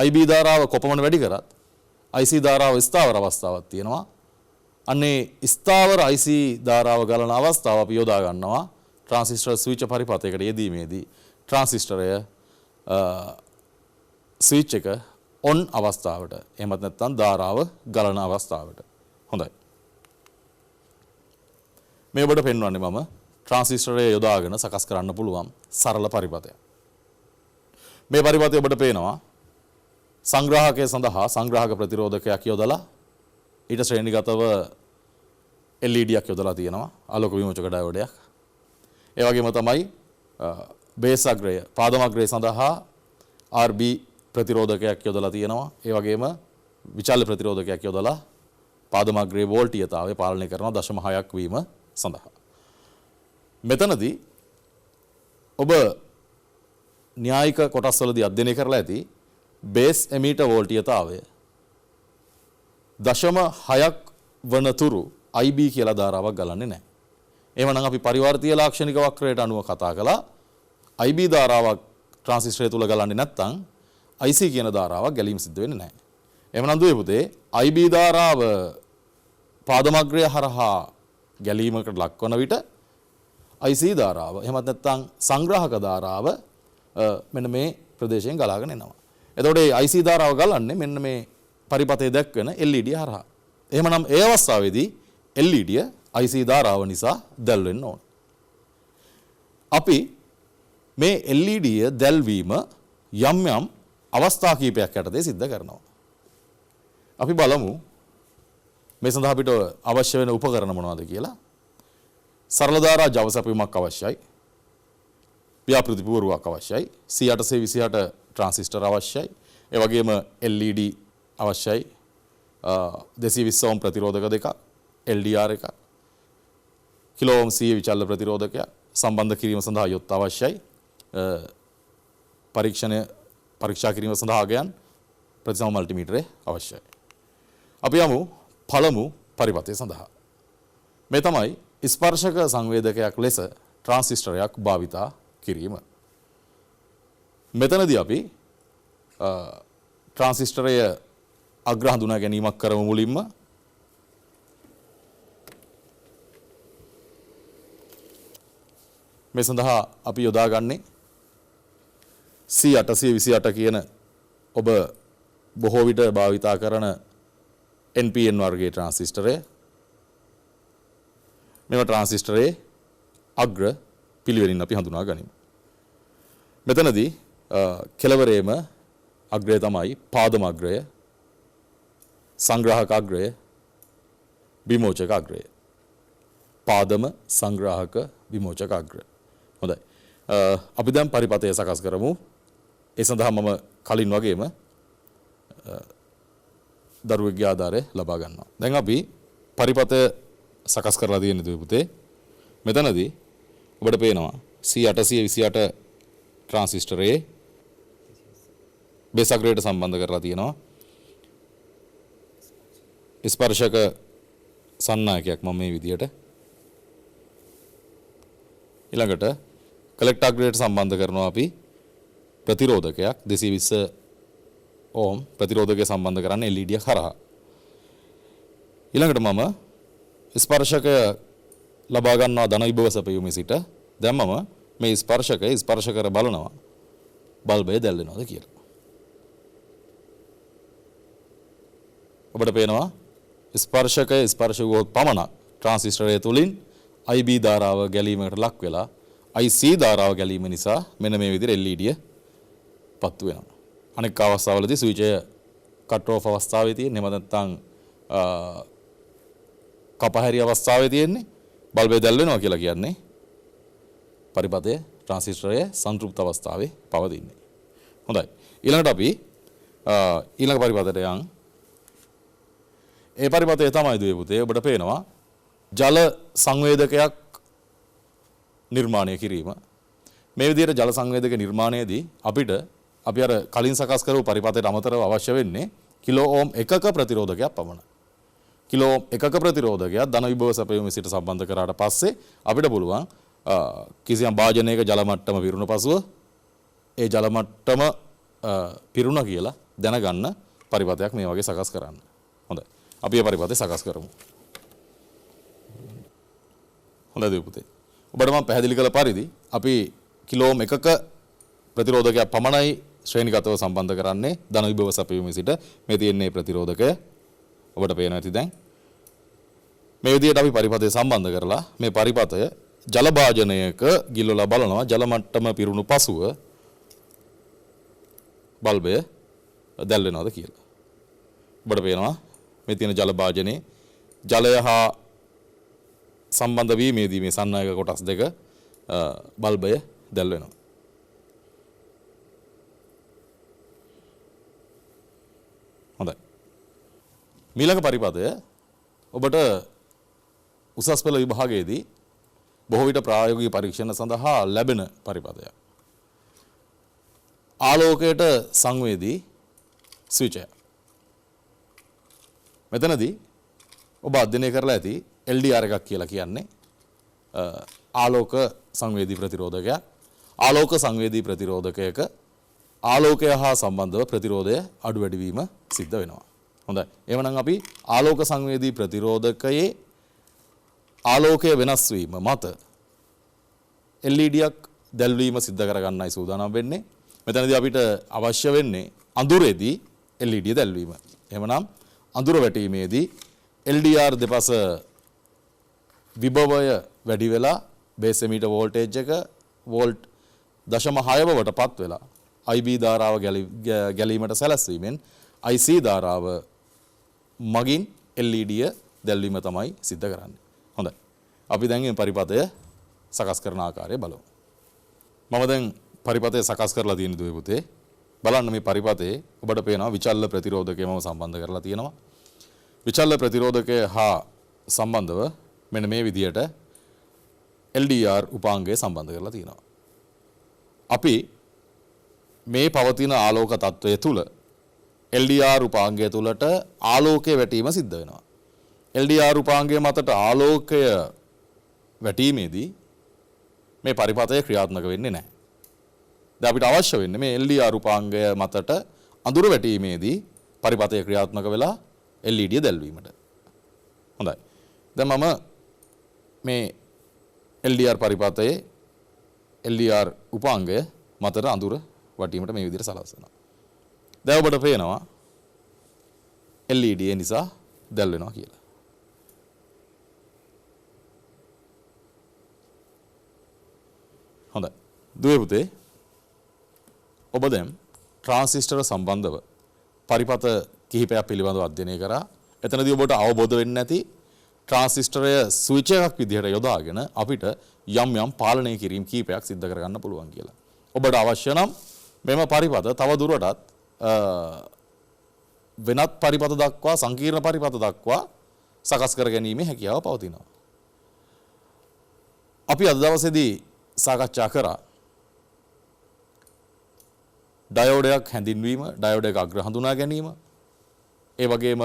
IB ධාරාව කොපමණ වැඩි කරත් IC ධාරාව ස්ථාවර අවස්ථාවක් තියෙනවා. අන්නේ ස්ථාවර IC ධාරාව ගලන අවස්ථාව අපි යොදා ගන්නවා ට්‍රාන්සිස්ටර් ස්විච් පරිපථයකට යෙදීමේදී ට්‍රාන්සිස්ටරය ස්විච් එක ඔන් අවස්ථාවට එහෙමත් නැත්නම් ධාරාව ගලන අවස්ථාවට. හොඳයි. මේ ඔබට පෙන්වන්නේ මම ට්‍රාන්සිස්ටරය යොදාගෙන සකස් කරන්න පුළුවන් සරල පරිපථයක්. මේ පරිපථය ඔබට පේනවා සංග්‍රාහකය සඳහා සංග්‍රාහක ප්‍රතිරෝධකයක් යොදලා ඊට ශ්‍රේණිගතව LED එකක් යොදලා තියෙනවා ආලෝක විමෝචක ඩයෝඩයක්. ඒ වගේම තමයි බේස් අග්‍රය පාදම අග්‍රය සඳහා RB ප්‍රතිරෝධකයක් යොදලා තියෙනවා. ඒ වගේම විචල්්‍ය ප්‍රතිරෝධකයක් යොදලා පාදම අග්‍රයේ වෝල්ටීයතාවය පාලනය කරනවා 0.6ක් වීම සඳහා. මෙතනදී ඔබ න්‍යායික කොටස්වලදී අධ්‍යයනය කරලා ඇති බේස් එමීටර් වෝල්ටීයතාවය 0.6ක් වනතුරු IB කියලා ධාරාවක් ගලන්නේ නැහැ. එහෙමනම් අපි පරිවර්තීය ලාක්ෂණික වක්‍රයට අනුව කතා කළා IB ධාරාවක් ට්‍රාන්සිස්ටරය තුල ගලන්නේ නැත්නම් IC කියන ධාරාවක් ගැලීම සිද්ධ වෙන්නේ නැහැ. එහෙමනම් දුවේ පුතේ IB ධාරාව පාදමග්‍රය හරහා ගැලීමකට ලක්වන විට IC ධාරාව එහෙමත් නැත්නම් සංග්‍රාහක ධාරාව මෙන්න මේ ප්‍රදේශයෙන් ගලාගෙන එනවා. එතකොට මේ IC ධාරාව ගලන්නේ මෙන්න මේ පරිපථයේ දැක්වෙන LED හරහා. එහෙමනම් ඒ අවස්ථාවේදී LED IC ධාරාව නිසා දැල් වෙන්න ඕන. අපි මේ LED දැල්වීම යම් යම් අවස්ථා කීපයක් යටතේ සිද්ධ කරනවා. අපි බලමු මේ සඳහා අපිට අවශ්‍ය වෙන උපකරණ මොනවද කියලා. සරල ධාරා ජව සැපයීමක් අවශ්‍යයි. ව්‍යාපෘති පුවරුවක් අවශ්‍යයි. C828 ට්‍රාන්සිස්ටර් අවශ්‍යයි. ඒ වගේම LED අවශ්‍යයි. 220 ඕම් ප්‍රතිරෝධක දෙකක්, LDR එකක්, කිලෝ ඕම් C විචල්්‍ය ප්‍රතිරෝධකයක් සම්බන්ධ කිරීම සඳහා යොත් අවශ්‍යයි. පරීක්ෂා කිරීම සඳහා ගයන් ප්‍රතිසම මල්ටිමීටරය අවශ්‍යයි. අපි යමු පළමු පරිපථය සඳහා. මේ තමයි ස්පර්ශක සංවේදකයක් ලෙස ට්‍රාන්සිස්ටරයක් භාවිතා කිරීම. මෙතනදී අපි ට්‍රාන්සිස්ටරය අග්‍ර හඳුනා ගැනීමක් කරමු මුලින්ම. මේ සඳහා අපි යොදාගන්නේ C828 කියන ඔබ බොහෝ විට භාවිතා කරන NPN වර්ගයේ ට්‍රාන්සිස්ටරය. මෙම ට්‍රාන්සිස්ටරයේ අග්‍ර පිළිවෙලින් අපි හඳුනා ගනිමු. මෙතනදී කෙළවරේම අග්‍රය තමයි පාදම අග්‍රය, සංග්‍රාහක අග්‍රය, විමෝචක අග්‍රය. පාදම සංග්‍රාහක විමෝචක අග්‍රය. හොඳයි. අපි දැන් පරිපථය සකස් කරමු. ඒ සඳහා මම කලින් වගේම දරුවෙක්ගේ ආධාරය ලබා ගන්නවා. දැන් අපි පරිපථය සකස් කරලා තියෙන දුවේ පුතේ. මෙතනදී ඔබට පේනවා C828 ට්‍රාන්සිස්ටරයේ බේස් අග්‍රයට සම්බන්ධ කරලා තියෙනවා. ස්පර්ශක සන්නායකයක් මම මේ විදියට. ඊළඟට කලෙක්ටර් අග්‍රයට සම්බන්ධ කරනවා අපි ප්‍රතිරෝධකයක් 220 ඕම් ප්‍රතිරෝධකය සම්බන්ධ කරන්නේ LED හරහා. ඊළඟට මම ස්පර්ශකය ලබා ගන්නවා ධන විභව සැපයීමේ සිට. දැන් මම මේ ස්පර්ශ කර බලනවා බල්බය දැල්වෙනවද කියලා. ඔබට පේනවා ස්පර්ශකය ස්පර්ශ වුවොත් පමණක් ට්‍රාන්සිස්ටරය තුලින් IB ධාරාව ගැලීමකට ලක් වෙලා IC ධාරාව ගැලීම නිසා මෙන්න මේ විදිහට LED පත්තු වෙනවා. අනෙක් අවස්ථාවලදී ස්විචය කට් ඔෆ් අවස්ථාවේ තියෙන්නේ එහෙම නැත්නම් කපහැරි අවස්ථාවේ තියෙන්නේ බල්බය දැල් වෙනවා කියලා කියන්නේ පරිපථයේ ට්‍රාන්සිස්ටරයේ සංතෘප්ත අවස්ථාවේ පවතින්නේ. හොඳයි. ඊළඟට අපි ඊළඟ පරිපථයට යන්. ඒ පරිපථය තමයි දුවේ පුතේ ඔබට පේනවා ජල සංවේදකයක් නිර්මාණය කිරීම. මේ විදිහට ජල සංවේදක නිර්මාණයේදී අපිට අපි අර කලින් සකස් කරපු පරිපථයට අමතරව අවශ්‍ය වෙන්නේ කිලෝ ඕම් එකක ප්‍රතිරෝධකයක් පමණයි. කිලෝ ඕම් එකක ප්‍රතිරෝධකයක් ධන විභව සැපයීම සිට සම්බන්ධ කරාට පස්සේ අපිට පුළුවන් කිසියම් වාජනයක ජල මට්ටම පිරුණ පසුව ඒ ජල මට්ටම පිරුණා කියලා දැනගන්න පරිපථයක් මේ වගේ සකස් කරන්න. හොඳයි. අපි මේ පරිපථය සකස් කරමු. හොඳයි පුතේ. ඔබට මම පැහැදිලි කළ පරිදි අපි කිලෝ ඕම් එකක ප්‍රතිරෝධකයක් පමණයි ශ්‍රේණිගතව සම්බන්ධ කරන්නේ ධන විභව සැපයීම සිට මේ තියෙන්නේ ප්‍රතිරෝධකය. ඔබට පේනවා ඇති දැන්. මේ විදිහට අපි පරිපථය සම්බන්ධ කරලා මේ පරිපථය ජල භාජනයක ගිල්වලා බලනවා ජල මට්ටම පිරුණු පසුව බල්බය දැල් වෙනවද කියලා. ඔබට පේනවා මේ තියෙන ජල භාජනයේ ජලය හා සම්බන්ධ වීමේදී මේ සන්නායක කොටස් දෙක බල්බය දැල් වෙනවා. හොඳයි. මීළඟ පරිපථය ඔබට උසස් පෙළ විභාගයේදී බොහෝ විට ප්‍රායෝගික පරීක්ෂණ සඳහා ලැබෙන පරිපථයක්. ආලෝකයට සංවේදී ස්විචය. මෙතනදී ඔබ අධ්‍යයනය කරලා ඇති LDR එකක් කියලා කියන්නේ ආලෝක සංවේදී ප්‍රතිරෝධකයක්. ආලෝක සංවේදී ප්‍රතිරෝධකයක ආලෝකය හා සම්බන්ධව ප්‍රතිරෝධය අඩු වැඩි වීම සිද්ධ වෙනවා. හොඳයි. එහෙනම් අපි ආලෝක සංවේදී ප්‍රතිරෝධකයේ ආලෝකය වෙනස් වීම මත LED-යක් දැල්වීම සිද්ධ කරගන්නයි සූදානම් වෙන්නේ. මෙතනදී අපිට අවශ්‍ය වෙන්නේ අඳුරේදී LED දැල්වීම. එහෙමනම් අඳුර වැටීමේදී LDR දෙපස විභවය වැඩි වෙලා බේස් එමීටර් වෝල්ටේජ් එක වෝල්ට් 0.6 වටපත් වෙලා IB ධාරාව ගැලීමට සැලැස්වීමෙන් IC ධාරාව මගින් LED දැල්වීම තමයි සිද්ධ කරන්නේ. හොඳයි. අපි දැන් මේ පරිපථය සකස් කරන ආකාරය බලමු. මම දැන් පරිපථය සකස් කරලා තියෙන දුවේ පුතේ. බලන්න මේ පරිපථයේ ඔබට පේනවා විචල්්‍ය ප්‍රතිරෝධකය මම සම්බන්ධ කරලා තියෙනවා. විචල්්‍ය ප්‍රතිරෝධකය හා සම්බන්ධව මෙන්න මේ විදියට LDR උපාංගය සම්බන්ධ කරලා තියෙනවා. අපි මේ පවතින ආලෝක තත්වය තුල LDR උපාංගය තුලට ආලෝකය වැටීම සිද්ධ වෙනවා. LDR උපාංගය මතට ආලෝකය වැටීමේදී මේ පරිපථය ක්‍රියාත්මක වෙන්නේ නැහැ. දැන් අපිට අවශ්‍ය වෙන්නේ මේ LDR උපාංගය මතට අඳුර වැටීමේදී පරිපථය ක්‍රියාත්මක වෙලා LED දැල්වීමට. හොඳයි. දැන් මම මේ LDR පරිපථයේ LDR උපාංගය මතට අඳුර වටීමට මේ විදිහට සලස්වනවා. දැන් ඔබට පේනවා LED නිසා දැල් වෙනවා කියලා. හොඳයි. දුවේ පුතේ ඔබ දැන් ට්‍රාන්සිස්ටර් සම්බන්ධව පරිපථ කිහිපයක් පිළිබඳව අධ්‍යයනය කරා. එතනදී ඔබට අවබෝධ වෙන්නේ නැති ට්‍රාන්සිස්ටරය ස්විච් එකක් විදිහට යොදාගෙන අපිට යම් යම් පාලනය කිරීම කීපයක් සිද්ධ කරගන්න පුළුවන් කියලා. ඔබට අවශ්‍ය නම් මෙම පරිපථ තව දුරටත් වෙනත් පරිපථ දක්වා සංකීර්ණ පරිපථ දක්වා සකස් කර ගැනීමේ හැකියාව පවතිනවා. අපි අද දවසේදී සාකච්ඡා කරා ඩයෝඩයක් හැඳින්වීම, ඩයෝඩයක අග්‍ර හඳුනා ගැනීම, ඒ වගේම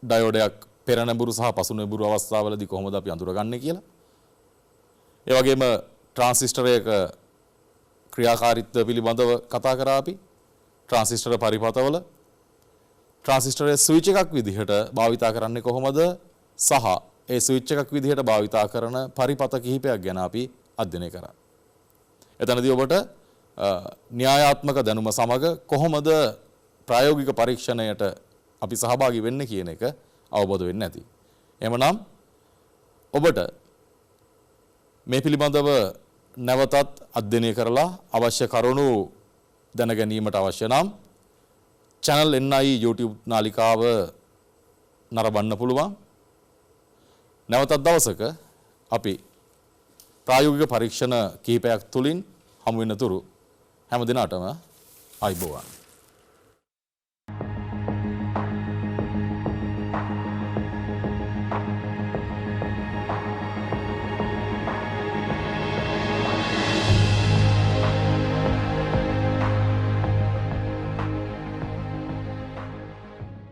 ඩයෝඩයක් පෙර නැඹුරු සහ පසු නැඹුරු අවස්ථාවලදී කොහොමද අපි අඳුරගන්නේ කියලා. ඒ වගේම ට්‍රාන්සිස්ටරයක ක්‍රියාකාරීත්වය පිළිබඳව කතා කරා අපි. ට්‍රාන්සිස්ටර පරිපථවල ට්‍රාන්සිස්ටරයේ ස්විච් එකක් විදිහට භාවිතා කරන්නේ කොහොමද සහ ඒ ස්විච් එකක් විදිහට භාවිතා කරන පරිපථ කිහිපයක් ගැන අපි අධ්‍යයනය කරා. එතනදී ඔබට න්‍යායාත්මක දැනුම සමග කොහොමද ප්‍රායෝගික පරීක්ෂණයට අපි සහභාගී වෙන්න කියන එක අවබෝධ වෙන්නේ නැති. එhmenan ඔබට මේ පිළිබඳව නැවතත් අධ්‍යයනය කරලා අවශ්‍ය කරුණු දැන ගැනීමට අවශ්‍ය නම් channel NI YouTube නාලිකාව නරඹන්න පුළුවන්. නැවතත් දවසක අපි ප්‍රායෝගික පරීක්ෂණ කිහිපයක් තුලින් හමු වෙන තුරු හැම දිනකටම ආයුබෝවන්.